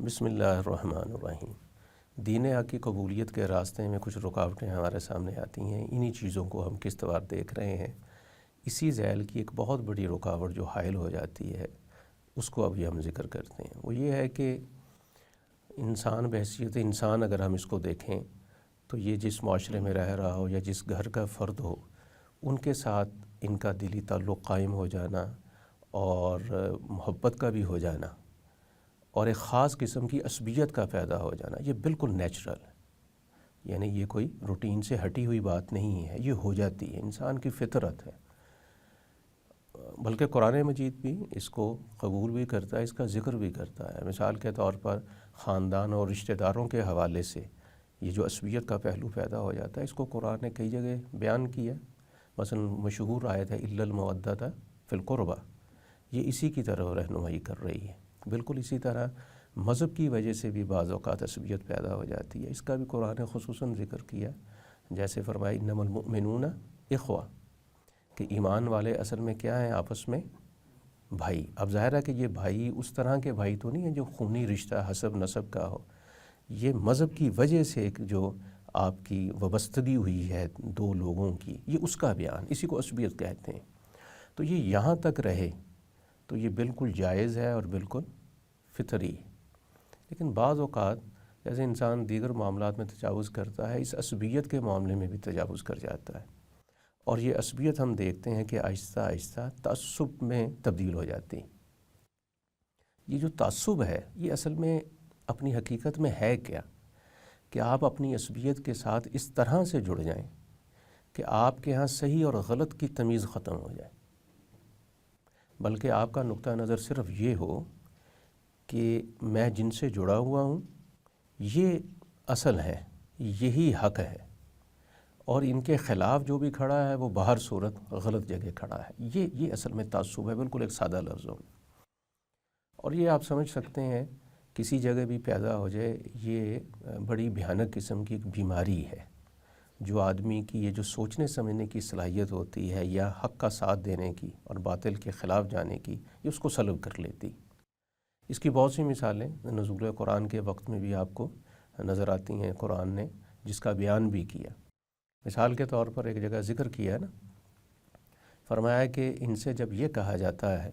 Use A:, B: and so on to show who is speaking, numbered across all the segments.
A: بسم اللہ الرحمن الرحیم۔ دین حق کی قبولیت کے راستے میں کچھ رکاوٹیں ہمارے سامنے آتی ہیں، انہی چیزوں کو ہم کس طرح دیکھ رہے ہیں۔ اسی ذیل کی ایک بہت بڑی رکاوٹ جو حائل ہو جاتی ہے اس کو ابھی ہم ذکر کرتے ہیں۔ وہ یہ ہے کہ انسان بحیثیت انسان اگر ہم اس کو دیکھیں تو یہ جس معاشرے میں رہ رہا ہو یا جس گھر کا فرد ہو، ان کے ساتھ ان کا دلی تعلق قائم ہو جانا اور محبت کا بھی ہو جانا اور ایک خاص قسم کی عصبیت کا پیدا ہو جانا، یہ بالکل نیچرل ہے۔ یعنی یہ کوئی روٹین سے ہٹی ہوئی بات نہیں ہے، یہ ہو جاتی ہے، انسان کی فطرت ہے۔ بلکہ قرآن مجید بھی اس کو قبول بھی کرتا ہے، اس کا ذکر بھی کرتا ہے۔ مثال کے طور پر خاندان اور رشتہ داروں کے حوالے سے یہ جو عصبیت کا پہلو پیدا ہو جاتا ہے، اس کو قرآن نے کئی جگہ بیان کیا۔ مثلا مشہور آیت ہے الا المودۃ فی القربہ، یہ اسی کی طرف رہنمائی کر رہی ہے۔ بالکل اسی طرح مذہب کی وجہ سے بھی بعض اوقات عصبیت پیدا ہو جاتی ہے، اس کا بھی قرآن نے خصوصاً ذکر کیا۔ جیسے فرمایا انما المؤمنون اخوہ، کہ ایمان والے اصل میں کیا ہیں؟ آپس میں بھائی۔ اب ظاہر ہے کہ یہ بھائی اس طرح کے بھائی تو نہیں ہیں جو خونی رشتہ حسب نسب کا ہو، یہ مذہب کی وجہ سے ایک جو آپ کی وابستگی ہوئی ہے دو لوگوں کی، یہ اس کا بیان، اسی کو عصبیت کہتے ہیں۔ تو یہ یہاں تک رہے تو یہ بالکل جائز ہے اور بالکل فطری ہے۔ لیکن بعض اوقات جیسے انسان دیگر معاملات میں تجاوز کرتا ہے، اس عصبیت کے معاملے میں بھی تجاوز کر جاتا ہے، اور یہ عصبیت ہم دیکھتے ہیں کہ آہستہ آہستہ تعصب میں تبدیل ہو جاتی ہے۔ یہ جو تعصب ہے یہ اصل میں اپنی حقیقت میں ہے کیا؟ کہ آپ اپنی عصبیت کے ساتھ اس طرح سے جڑ جائیں کہ آپ کے ہاں صحیح اور غلط کی تمیز ختم ہو جائے، بلکہ آپ کا نقطہ نظر صرف یہ ہو کہ میں جن سے جڑا ہوا ہوں یہ اصل ہے، یہی حق ہے، اور ان کے خلاف جو بھی کھڑا ہے وہ باہر صورت غلط جگہ کھڑا ہے۔ یہ اصل میں تعصب ہے، بالکل ایک سادہ لفظوں میں۔ اور یہ آپ سمجھ سکتے ہیں کسی جگہ بھی پیدا ہو جائے، یہ بڑی بھیانک قسم کی ایک بیماری ہے جو آدمی کی یہ جو سوچنے سمجھنے کی صلاحیت ہوتی ہے یا حق کا ساتھ دینے کی اور باطل کے خلاف جانے کی، یہ اس کو سلب کر لیتی۔ اس کی بہت سی مثالیں نزول قرآن کے وقت میں بھی آپ کو نظر آتی ہیں، قرآن نے جس کا بیان بھی کیا۔ مثال کے طور پر ایک جگہ ذکر کیا ہے نا، فرمایا کہ ان سے جب یہ کہا جاتا ہے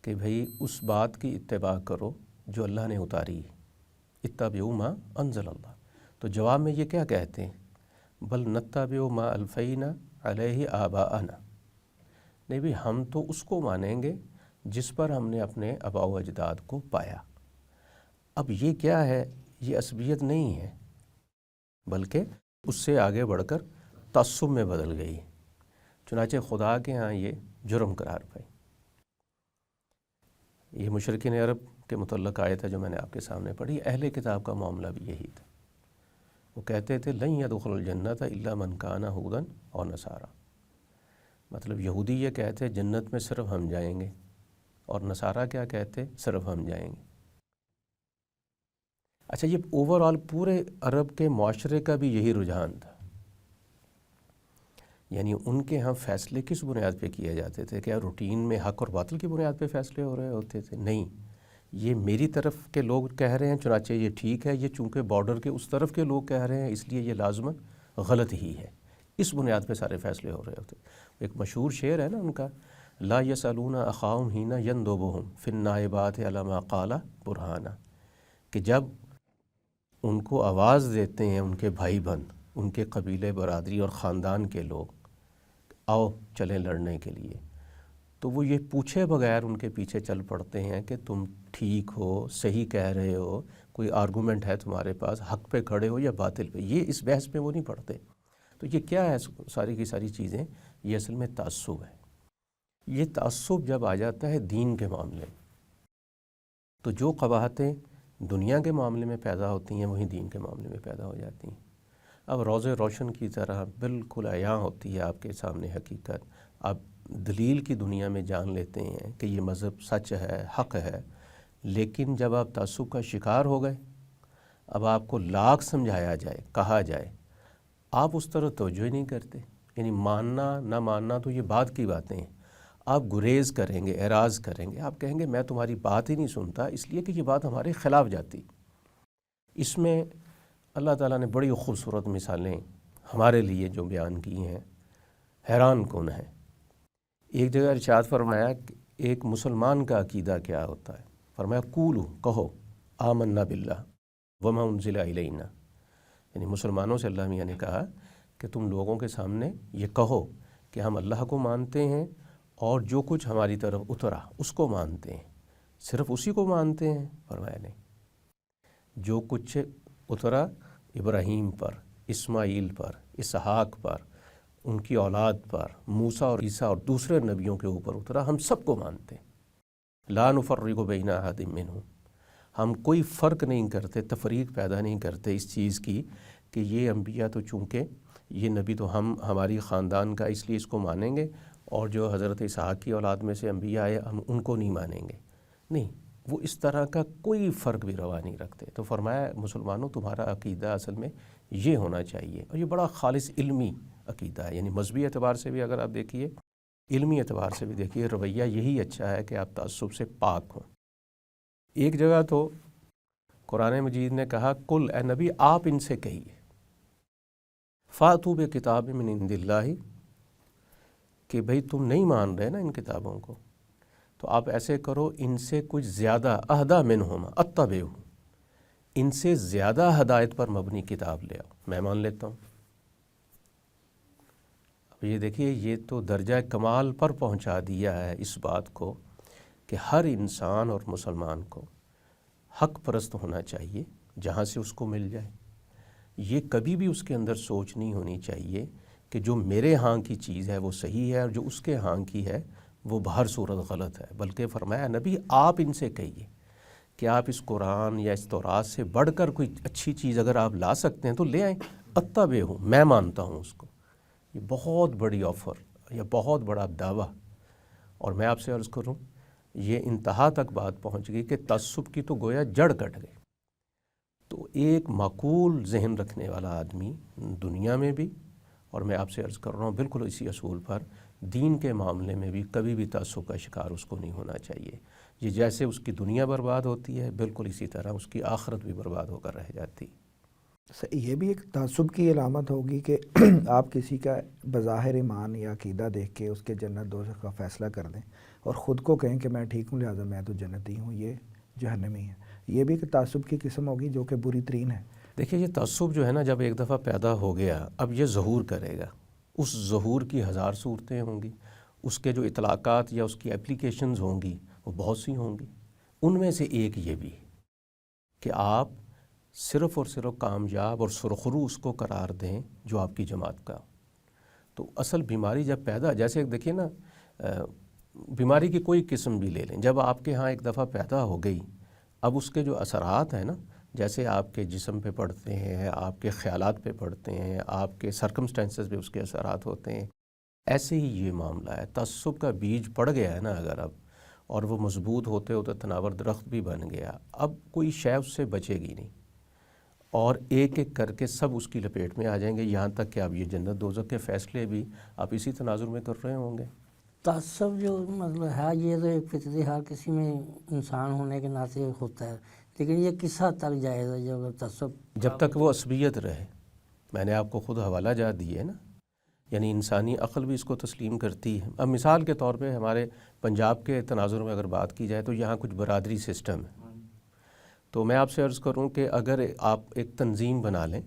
A: کہ بھئی اس بات کی اتباع کرو جو اللہ نے اتاری، اتبعوا ما انزل اللہ، تو جواب میں یہ کیا کہتے ہیں؟ بل نتبع ما الفینا علیہ آباءنا، نہیں بھی ہم تو اس کو مانیں گے جس پر ہم نے اپنے آباء و اجداد کو پایا۔ اب یہ کیا ہے؟ یہ عصبیت نہیں ہے، بلکہ اس سے آگے بڑھ کر تعصب میں بدل گئی، چنانچہ خدا کے ہاں یہ جرم قرار پائی۔ یہ مشرکین عرب کے متعلق آیت ہے جو میں نے آپ کے سامنے پڑھی۔ اہل کتاب کا معاملہ بھی یہی تھا، وہ کہتے تھے لن يدخل الجنت الا من کان ھودا او نصارا، مطلب یہودی یہ کہتے جنت میں صرف ہم جائیں گے، اور نصارہ کیا کہتے؟ صرف ہم جائیں گے۔ اچھا، یہ اوورآل پورے عرب کے معاشرے کا بھی یہی رجحان تھا۔ یعنی ان کے ہاں فیصلے کس بنیاد پہ کیے جاتے تھے؟ کیا روٹین میں حق اور باطل کی بنیاد پہ فیصلے ہو رہے ہوتے تھے؟ نہیں، یہ میری طرف کے لوگ کہہ رہے ہیں چنانچہ یہ ٹھیک ہے، یہ چونکہ بارڈر کے اس طرف کے لوگ کہہ رہے ہیں اس لیے یہ لازماً غلط ہی ہے، اس بنیاد پہ سارے فیصلے ہو رہے ہوتے۔ ایک مشہور شعر ہے نا ان کا، لا یسألون اخاہم حین ینضبہم فی النائبات علی ما قال برہانا، کہ جب ان کو آواز دیتے ہیں ان کے بھائی بند، ان کے قبیلے برادری اور خاندان کے لوگ، آؤ چلیں لڑنے کے لیے، تو وہ یہ پوچھے بغیر ان کے پیچھے چل پڑتے ہیں کہ تم ٹھیک ہو، صحیح کہہ رہے ہو، کوئی آرگومنٹ ہے تمہارے پاس، حق پہ کھڑے ہو یا باطل پہ، یہ اس بحث میں وہ نہیں پڑھتے۔ تو یہ کیا ہے؟ ساری کی ساری چیزیں یہ اصل میں تعصب ہے۔ یہ تعصب جب آ جاتا ہے دین کے معاملے میں، تو جو قباحتیں دنیا کے معاملے میں پیدا ہوتی ہیں وہیں دین کے معاملے میں پیدا ہو جاتی ہیں۔ اب روز روشن کی طرح بالکل عیاں ہوتی ہے آپ کے سامنے حقیقت، آپ دلیل کی دنیا میں جان لیتے ہیں کہ یہ مذہب سچ ہے، حق ہے، لیکن جب آپ تعصب کا شکار ہو گئے، اب آپ کو لاکھ سمجھایا جائے، کہا جائے، آپ اس طرح توجہ ہی نہیں کرتے۔ یعنی ماننا نہ ماننا تو یہ بعد کی باتیں ہیں، آپ گریز کریں گے، اعراض کریں گے، آپ کہیں گے میں تمہاری بات ہی نہیں سنتا، اس لیے کہ یہ بات ہمارے خلاف جاتی۔ اس میں اللہ تعالیٰ نے بڑی خوبصورت مثالیں ہمارے لیے جو بیان کی ہیں، حیران کن ہیں۔ ایک جگہ ارشاد فرمایا کہ ایک مسلمان کا عقیدہ کیا ہوتا ہے، فرمایا قولو، کہو، آمنا باللہ وما انزل الینا، یعنی مسلمانوں سے اللہ میاں نے کہا کہ تم لوگوں کے سامنے یہ کہو کہ ہم اللہ کو مانتے ہیں اور جو کچھ ہماری طرف اترا اس کو مانتے ہیں۔ صرف اسی کو مانتے ہیں؟ فرمایا نہیں، جو کچھ اترا ابراہیم پر، اسماعیل پر، اسحاق پر، ان کی اولاد پر، موسیٰ اور عیسیٰ اور دوسرے نبیوں کے اوپر اترا، ہم سب کو مانتے ہیں۔ لا نفرق بین احد منہم، ہم کوئی فرق نہیں کرتے، تفریق پیدا نہیں کرتے اس چیز کی کہ یہ انبیاء تو چونکہ یہ نبی تو ہماری خاندان کا اس لیے اس کو مانیں گے، اور جو حضرت اسحاق کی اولاد میں سے انبیاء آئے ہم ان کو نہیں مانیں گے۔ نہیں، وہ اس طرح کا کوئی فرق بھی روا نہیں رکھتے۔ تو فرمایا مسلمانوں تمہارا عقیدہ اصل میں یہ ہونا چاہیے، اور یہ بڑا خالص علمی عقیدہ ہے، یعنی مذہبی اعتبار سے بھی اگر آپ دیکھیے، علمی اعتبار سے بھی دیکھیے، رویہ یہی اچھا ہے کہ آپ تعصب سے پاک ہوں۔ ایک جگہ تو قرآن مجید نے کہا کل، اے نبی آپ ان سے کہیے، فاتو بکتاب من عند اللہ، کہ بھئی تم نہیں مان رہے نا ان کتابوں کو، تو آپ ایسے کرو ان سے کچھ زیادہ، اہدی منہما اتبعہ، ان سے زیادہ ہدایت پر مبنی کتاب لے آؤ، میں مان لیتا ہوں۔ اب یہ دیکھیے، یہ تو درجہ کمال پر پہنچا دیا ہے اس بات کو کہ ہر انسان اور مسلمان کو حق پرست ہونا چاہیے جہاں سے اس کو مل جائے۔ یہ کبھی بھی اس کے اندر سوچ نہیں ہونی چاہیے کہ جو میرے ہاں کی چیز ہے وہ صحیح ہے اور جو اس کے ہاں کی ہے وہ بہر صورت غلط ہے، بلکہ فرمایا نبی آپ ان سے کہیے کہ آپ اس قرآن یا اس تورات سے بڑھ کر کوئی اچھی چیز اگر آپ لا سکتے ہیں تو لے آئیں، اتبع ہوں، میں مانتا ہوں اس کو۔ یہ بہت بڑی آفر یا بہت بڑا دعویٰ، اور میں آپ سے عرض کروں یہ انتہا تک بات پہنچ گئی کہ تعصب کی تو گویا جڑ کٹ گئی۔ تو ایک معقول ذہن رکھنے والا آدمی دنیا میں بھی، اور میں آپ سے عرض کر رہا ہوں بالکل اسی اصول پر، دین کے معاملے میں بھی کبھی بھی تعصب کا شکار اس کو نہیں ہونا چاہیے۔ یہ جیسے اس کی دنیا برباد ہوتی ہے، بالکل اسی طرح اس کی آخرت بھی برباد ہو کر رہ جاتی۔
B: یہ بھی ایک تعصب کی علامت ہوگی کہ آپ کسی کا بظاہر ایمان یا عقیدہ دیکھ کے اس کے جنت دوزخ کا فیصلہ کر دیں اور خود کو کہیں کہ میں ٹھیک ہوں لہٰذا میں تو جنتی ہوں، یہ جہنمی ہے۔ یہ بھی ایک تعصب کی قسم ہوگی جو کہ بری ترین ہے۔
A: دیکھیے، یہ تعصب جو ہے نا، جب ایک دفعہ پیدا ہو گیا اب یہ ظہور کرے گا، اس ظہور کی ہزار صورتیں ہوں گی، اس کے جو اطلاقات یا اس کی اپلیکیشنز ہوں گی وہ بہت سی ہوں گی۔ ان میں سے ایک یہ بھی کہ آپ صرف اور صرف کامیاب اور سرخرو اس کو قرار دیں جو آپ کی جماعت کا۔ تو اصل بیماری جب پیدا، جیسے دیکھیے نا، بیماری کی کوئی قسم بھی لے لیں، جب آپ کے ہاں ایک دفعہ پیدا ہو گئی، اب اس کے جو اثرات ہیں نا، جیسے آپ کے جسم پہ پڑتے ہیں، آپ کے خیالات پہ پڑتے ہیں، آپ کے سرکمسٹینسز پہ اس کے اثرات ہوتے ہیں، ایسے ہی یہ معاملہ ہے۔ تعصب کا بیج پڑ گیا ہے نا اگر اب، اور وہ مضبوط ہوتے ہوتے تناور درخت بھی بن گیا، اب کوئی شے اس سے بچے گی نہیں، اور ایک ایک کر کے سب اس کی لپیٹ میں آ جائیں گے، یہاں تک کہ اب یہ جنت دوزخ کے فیصلے بھی آپ اسی تناظر میں کر رہے ہوں گے۔
C: تعصب جو مطلب ہے، یہ تو ایک فطری ہر کسی میں انسان ہونے کے ناطے ہوتا ہے، لیکن یہ کس حد تک جائز ہے جو تعصب؟
A: جب تک وہ عصبیت رہے۔ میں نے آپ کو خود حوالہ جات دی ہے نا، یعنی انسانی عقل بھی اس کو تسلیم کرتی ہے۔ اب مثال کے طور پہ ہمارے پنجاب کے تناظر میں اگر بات کی جائے تو یہاں کچھ برادری سسٹم ہے، تو میں آپ سے عرض کروں کہ اگر آپ ایک تنظیم بنا لیں،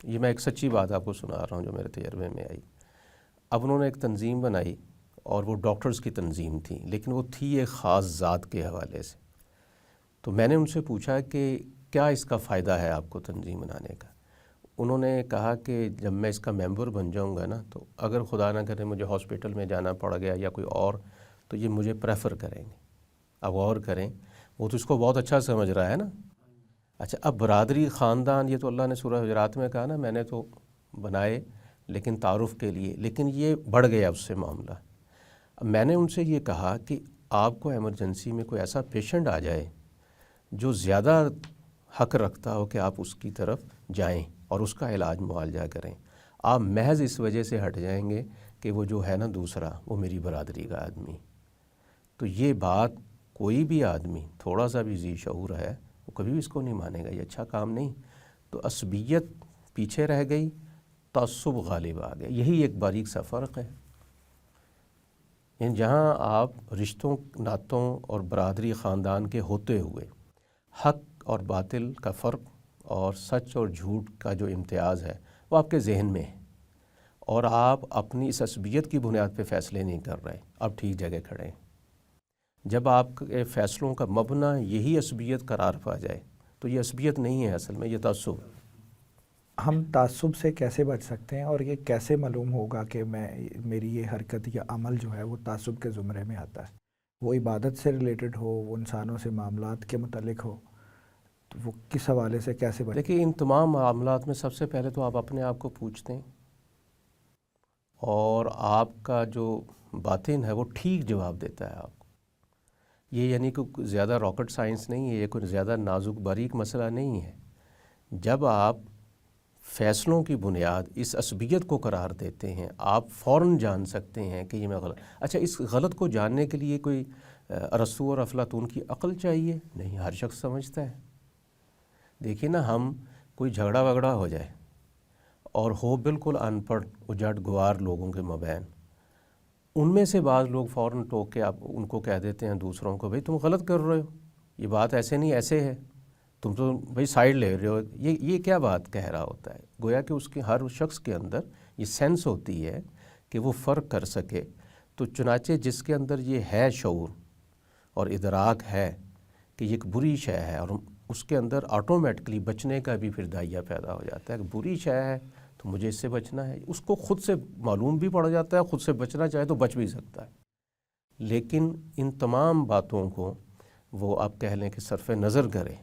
A: یہ میں ایک سچی بات آپ کو سنا رہا ہوں جو میرے تجربے میں آئی۔ اب انہوں نے ایک تنظیم بنائی اور وہ ڈاکٹرز کی تنظیم تھی، لیکن وہ تھی ایک خاص ذات کے حوالے سے۔ تو میں نے ان سے پوچھا کہ کیا اس کا فائدہ ہے آپ کو تنظیم بنانے کا؟ انہوں نے کہا کہ جب میں اس کا ممبر بن جاؤں گا نا، تو اگر خدا نہ کرے مجھے ہاسپٹل میں جانا پڑ گیا یا کوئی اور، تو یہ مجھے پریفر کریں گے۔ اب غور کریں، وہ تو اس کو بہت اچھا سمجھ رہا ہے نا۔ اچھا، اب برادری، خاندان، یہ تو اللہ نے سورہ حجرات میں کہا نا، میں نے تو بنائے لیکن تعارف کے لیے، لیکن یہ بڑھ گیا اس سے معاملہ۔ اب میں نے ان سے یہ کہا کہ آپ کو ایمرجنسی میں کوئی ایسا پیشنٹ آ جائے جو زیادہ حق رکھتا ہو کہ آپ اس کی طرف جائیں اور اس کا علاج معالجہ کریں، آپ محض اس وجہ سے ہٹ جائیں گے کہ وہ جو ہے نا دوسرا، وہ میری برادری کا آدمی، تو یہ بات کوئی بھی آدمی تھوڑا سا بھی ذی شعور ہے وہ کبھی بھی اس کو نہیں مانے گا، یہ اچھا کام نہیں۔ تو عصبیت پیچھے رہ گئی، تعصب غالب آ گیا، یہی ایک باریک سا فرق ہے۔ یعنی جہاں آپ رشتوں، ناتوں اور برادری خاندان کے ہوتے ہوئے حق اور باطل کا فرق اور سچ اور جھوٹ کا جو امتیاز ہے وہ آپ کے ذہن میں ہے، اور آپ اپنی اس عصبیت کی بنیاد پہ فیصلے نہیں کر رہے، آپ ٹھیک جگہ کھڑے ہیں۔ جب آپ کے فیصلوں کا مبنی یہی عصبیت قرار پا جائے تو یہ عصبیت نہیں ہے، اصل میں یہ تعصب ہے۔
B: ہم تعصب سے کیسے بچ سکتے ہیں، اور یہ کیسے معلوم ہوگا کہ میری یہ حرکت یا عمل جو ہے وہ تعصب کے زمرے میں آتا ہے؟ وہ عبادت سے ریلیٹڈ ہو، وہ انسانوں سے معاملات کے متعلق ہو، تو وہ کس حوالے سے کیسے بچ؟
A: دیکھیے ان تمام معاملات میں سب سے پہلے تو آپ اپنے آپ کو پوچھتے ہیں، اور آپ کا جو باطن ہے وہ ٹھیک جواب دیتا ہے آپ کو۔ یہ یعنی کہ زیادہ راکٹ سائنس نہیں ہے، یہ کوئی زیادہ نازک باریک مسئلہ نہیں ہے۔ جب آپ فیصلوں کی بنیاد اس عصبیت کو قرار دیتے ہیں، آپ فوراً جان سکتے ہیں کہ یہ میں غلط۔ اچھا، اس غلط کو جاننے کے لیے کوئی ارسطو اور افلاطون کی عقل چاہیے؟ نہیں، ہر شخص سمجھتا ہے۔ دیکھیے نا، ہم کوئی جھگڑا وگڑا ہو جائے اور ہو بالکل ان پڑھ اجڑ گوار لوگوں کے مابین، ان میں سے بعض لوگ فوراً ٹوک کے آپ ان کو کہہ دیتے ہیں دوسروں کو، بھئی تم غلط کر رہے ہو، یہ بات ایسے نہیں ایسے ہے، تم تو بھئی سائیڈ لے رہے ہو۔ یہ کیا بات کہہ رہا ہوتا ہے؟ گویا کہ اس کے ہر شخص کے اندر یہ سینس ہوتی ہے کہ وہ فرق کر سکے۔ تو چنانچہ جس کے اندر یہ ہے شعور اور ادراک ہے کہ یہ ایک بری شے ہے، اور اس کے اندر آٹومیٹکلی بچنے کا بھی پھر دائیا پیدا ہو جاتا ہے کہ بری شے ہے تو مجھے اس سے بچنا ہے، اس کو خود سے معلوم بھی پڑ جاتا ہے، خود سے بچنا چاہے تو بچ بھی سکتا ہے۔ لیکن ان تمام باتوں کو وہ آپ کہہ لیں کہ صرف نظر کرے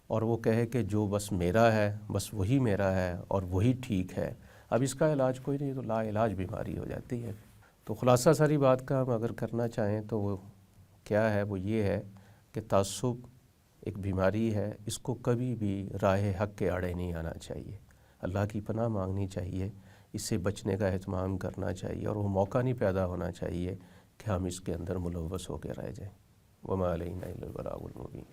A: اور وہ کہے کہ جو بس میرا ہے بس وہی میرا ہے اور وہی ٹھیک ہے، اب اس کا علاج کوئی نہیں، تو لا علاج بیماری ہو جاتی ہے۔ تو خلاصہ ساری بات کا ہم اگر کرنا چاہیں تو وہ کیا ہے، وہ یہ ہے کہ تعصب ایک بیماری ہے، اس کو کبھی بھی راہ حق کے آڑے نہیں آنا چاہیے، اللہ کی پناہ مانگنی چاہیے، اس سے بچنے کا اہتمام کرنا چاہیے، اور وہ موقع نہیں پیدا ہونا چاہیے کہ ہم اس کے اندر ملوث ہو کے رہ جائیں۔ وما علینا الا البلاغ المبین۔